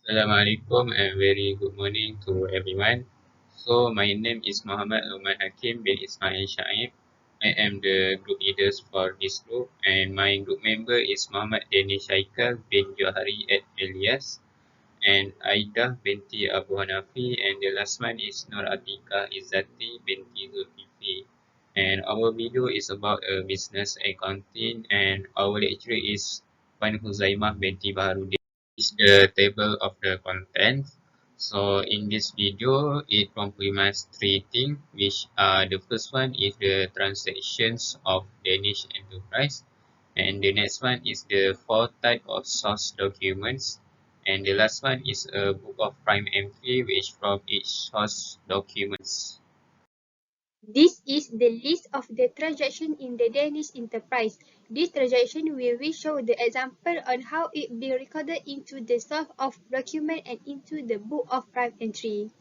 Assalamualaikum and very good morning to everyone. So my name is Muhammad Luman Hakim bin Ismail Shaib. I am the group leaders for this group and my group member is Muhammad Danish Haikal bin Johari at Elias and Aidah binti Abu Hanafi and the last one is Nur Atika Izzati binti Zulkifli. And our video is about a business accounting and our lecturer is Puan Huzaimah binti Baharudin. Is the table of the contents. So in this video, it complements three things, which the first one is the transactions of Danish enterprise, and the next one is the four type of source documents, and the last one is a book of prime entry, which from each source documents. This is the list of the transactions in the Danish enterprise. This transaction will show the example on how it be recorded into the source of document and into the book of prime entry.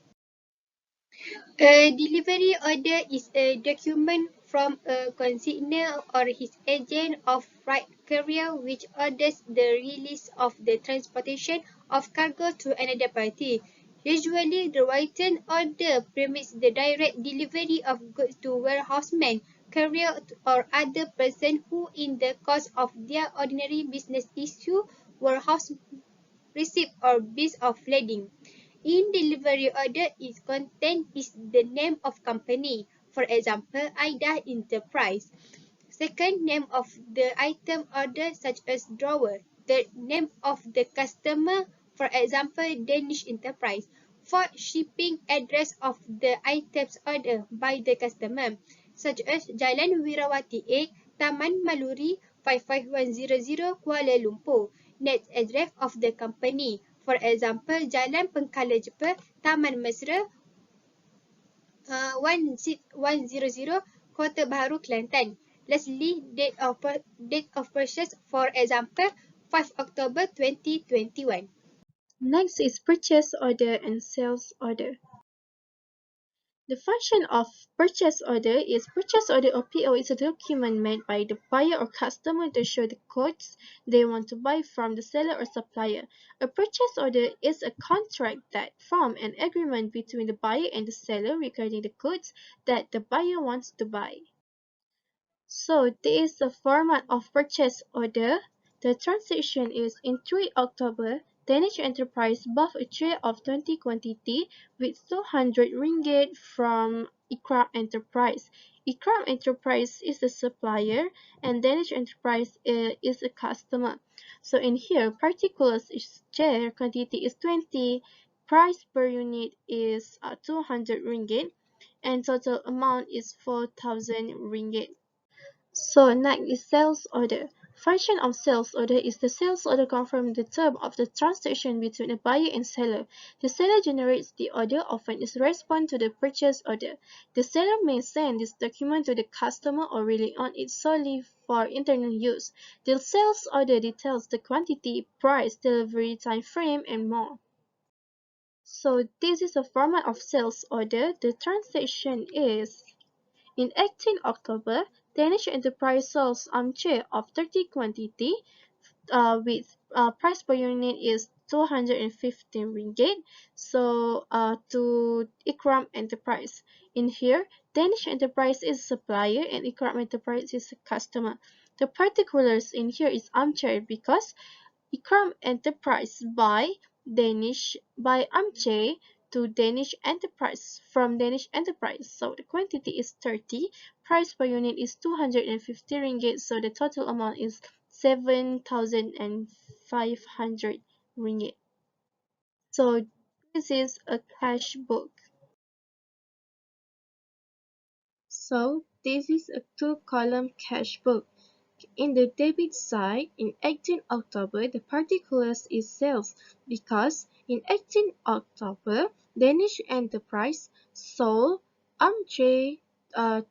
A delivery order is a document from a consignor or his agent of freight carrier which orders the release of the transportation of cargo to another party. Usually, the written order permits the direct delivery of goods to warehousemen, carrier, or other person who, in the course of their ordinary business, issue warehouse receipt or bills of lading. In delivery order, its content is the name of company. For example, Ida Enterprise. Second, name of the item order such as drawer. Third, name of the customer. For example, Danish Enterprise. Fourth, shipping address of the items ordered by the customer, such as Jalan Wirawati A, Taman Maluri, 55100 Kuala Lumpur. Next, address of the company. For example, Jalan Pengkala Jepa, Taman Mesra, 16100 Kota Baru, Kelantan. Lastly, date of purchase, for example, 5 October 2021. Next is purchase order and sales order. The function of purchase order is purchase order or PO is a document made by the buyer or customer to show the goods they want to buy from the seller or supplier. A purchase order is a contract that forms an agreement between the buyer and the seller regarding the goods that the buyer wants to buy. So this is the format of purchase order. The transaction is in 3 October, Danish Enterprise bought a tray of 20 quantity with 200 ringgit from Ikram Enterprise. Ikram Enterprise is the supplier and Danish Enterprise is a customer. So in here, particulars is chair, quantity is 20, price per unit is 200 ringgit, and total amount is 4,000 ringgit. So next is sales order. Function of sales order is the sales order confirms the term of the transaction between the buyer and seller. The seller generates the order, often is response to the purchase order. The seller may send this document to the customer or rely on it solely for internal use. The sales order details the quantity, price, delivery time frame, and more. So this is a format of sales order. The transaction is in 18 October, Danish Enterprise sells armchair of 30 quantity with price per unit is 215 ringgit. So to Ikram Enterprise. In here, Danish Enterprise is supplier and Ikram Enterprise is a customer. The particulars in here is armchair because Ikram Enterprise by armchair to Danish Enterprise from Danish Enterprise. So the quantity is 30, price per unit is 250 ringgit, so the total amount is 7,500 ringgit. So this is a cash book. So this is a two-column cash book. In the debit side, in 18 October, the particulars is sales because in 18 October, Danish Enterprise sold armchair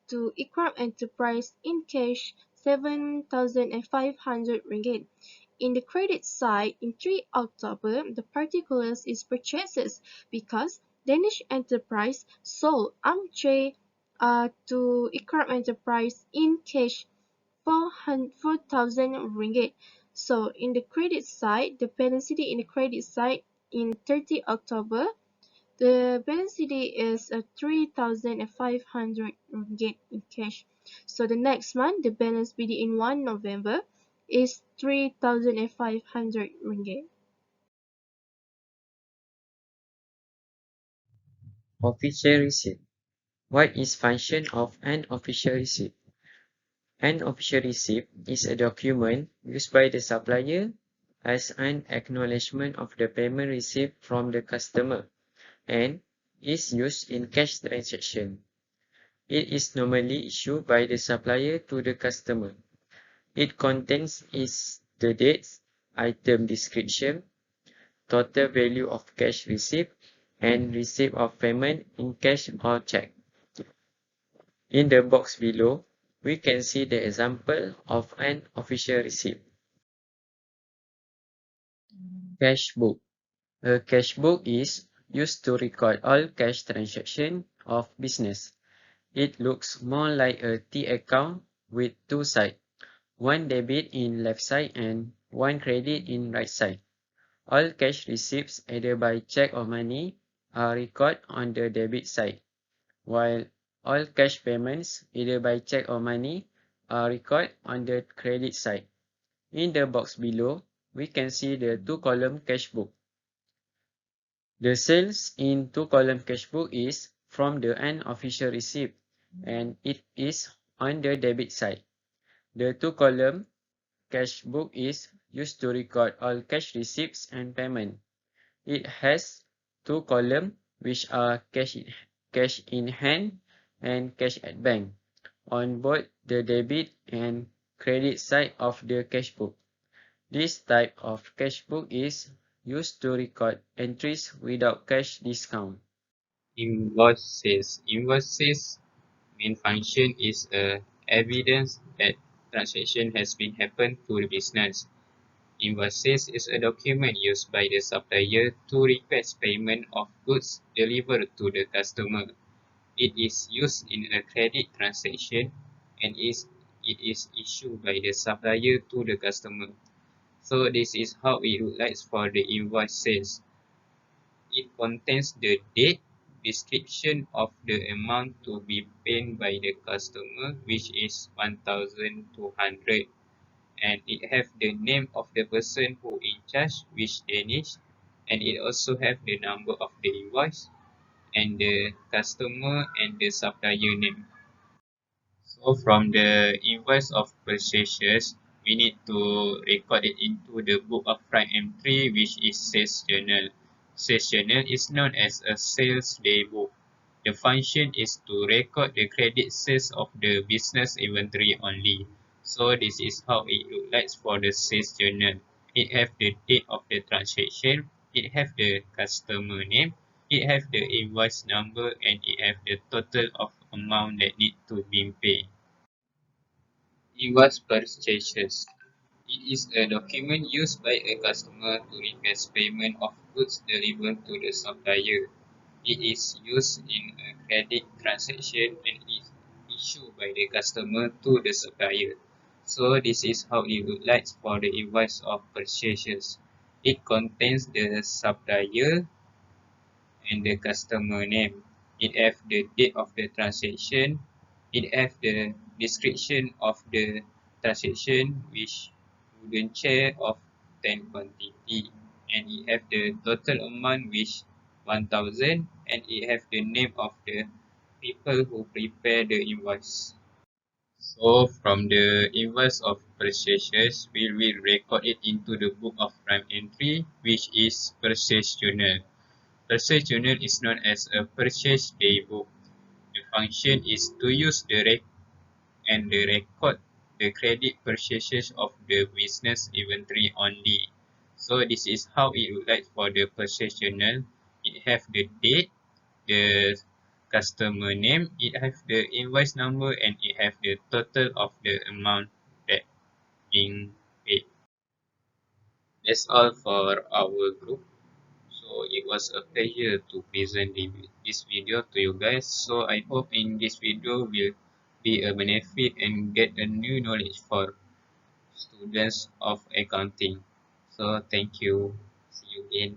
to Ikram Enterprise in cash 7,500 ringgit. In the credit side, in 3 October, the particulars is purchases because Danish Enterprise sold armchair to Ikram Enterprise in cash 4,000 ringgit. So in the credit side, the penalty in the credit side in 30 October, the balance today is 3,500 ringgit in cash. So the next month, the balance BD in 1 November is 3,500 ringgit. Official receipt. What is function of an official receipt? An official receipt is a document used by the supplier as an acknowledgement of the payment received from the customer and is used in cash transaction. It is normally issued by the supplier to the customer. It contains the dates, item description, total value of cash received, and receipt of payment in cash or check. In the box below, we can see the example of an official receipt. Cash book. A cash book is used to record all cash transactions of business. It looks more like a T account with two sides, one debit in left side and one credit in right side. All cash receipts either by check or money are recorded on the debit side, while all cash payments either by check or money are recorded on the credit side. In the box below, we can see the two-column cash book. The sales in two-column cash book is from the unofficial receipt and it is on the debit side. The two-column cash book is used to record all cash receipts and payment. It has two columns which are cash in hand and cash at bank on both the debit and credit side of the cash book. This type of cash book is used to record entries without cash discount. Invoices. Invoices main function is evidence that transaction has been happened to the business. Invoices is a document used by the supplier to request payment of goods delivered to the customer. It is used in a credit transaction and it is issued by the supplier to the customer. So this is how it looks like for the invoices. It contains the date, description of the amount to be paid by the customer, which is 1,200, and it have the name of the person who in charge, which Danish, and it also have the number of the invoice and the customer and the supplier name. So from the invoice of purchases, we need to record it into the book of right entry, which is sales journal. Sales journal is known as a sales daybook. The function is to record the credit sales of the business inventory only. So this is how it looks like for the sales journal. It have the date of the transaction, it have the customer name, it have the invoice number, and it have the total of amount that need to be paid. Invoice purchases. It is a document used by a customer to request payment of goods delivered to the supplier. It is used in a credit transaction and is issued by the customer to the supplier. So this is how it looks like for the invoice of purchases. It contains the supplier and the customer name. It have the date of the transaction. It have the description of the transaction, which wooden chair of 10 quantity, and it have the total amount, which 1,000, and it have the name of the people who prepare the invoice. So from the invoice of purchases, we will record it into the book of prime entry, which is purchase journal. Purchase journal is known as a purchase daybook. The function is to use the record the credit purchases of the business inventory only. So this is how it would like for the purchase journal. It have the date, the customer name, it have the invoice number, and it have the total of the amount that being paid. That's all for our group. So it was a pleasure to present this video to you guys. So I hope in this video will be a benefit and get a new knowledge for students of accounting. So thank you. See you again.